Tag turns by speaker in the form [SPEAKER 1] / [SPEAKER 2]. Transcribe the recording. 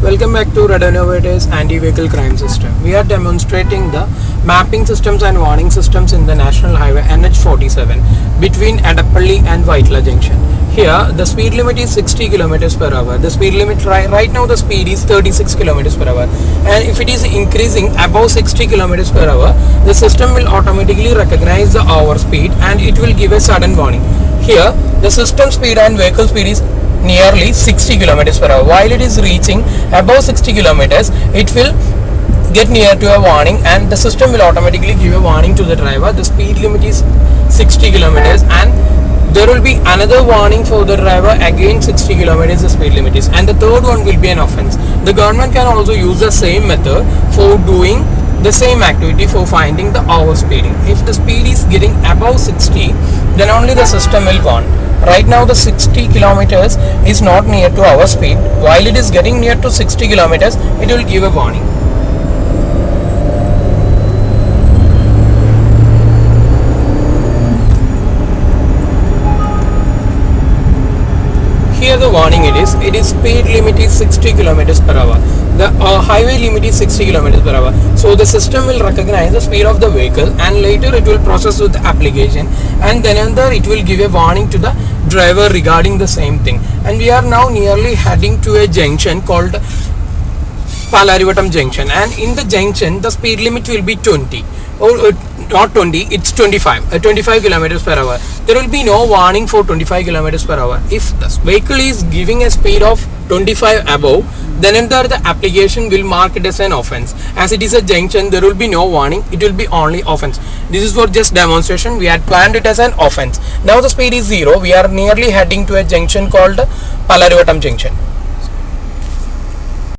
[SPEAKER 1] Welcome back to Red Innovators Anti-Vehicle Crime System. We are demonstrating the mapping systems and warning systems in the National Highway NH47 between Edappally and Vaitla Junction. Here, the speed limit is 60 km per hour. The speed limit right now, the speed is 36 km per hour. And if it is increasing above 60 km per hour, the system will automatically recognize the overspeed and it will give a sudden warning. Here, the system speed and vehicle speed is nearly 60 km per hour. While it is reaching above 60 kilometers, it will get near to a warning and the system will automatically give a warning to the driver. The speed limit is 60 kilometers and there will be another warning for the driver, again 60 kilometers the speed limit is, and the third one will be an offense. The government can also use the same method for doing the same activity for finding the overspeeding. If the speed is getting above 60, then only the system will warn. Right now the 60 kilometers is not near to our speed. While it is getting near to 60 kilometers, it will give a warning. Here the warning it is speed limit is 60 kilometers per hour. The highway limit is 60 kilometers per hour. So the system will recognize the speed of the vehicle and later it will process with the application, and then another it will give a warning to the driver regarding the same thing. And we are now nearly heading to a junction called Palarivattam Junction, and in the junction the speed limit will be 20 or not 20, it's 25 kilometers per hour. There will be no warning for 25 kilometers per hour. If the vehicle is giving a speed of 25 above, then enter the application will mark it as an offense. As it is a junction, there will be no warning, it will be only offense. This is for just demonstration. We had planned it as an offense. Now the speed is 0. We are nearly heading to a junction called Palarivattam Junction.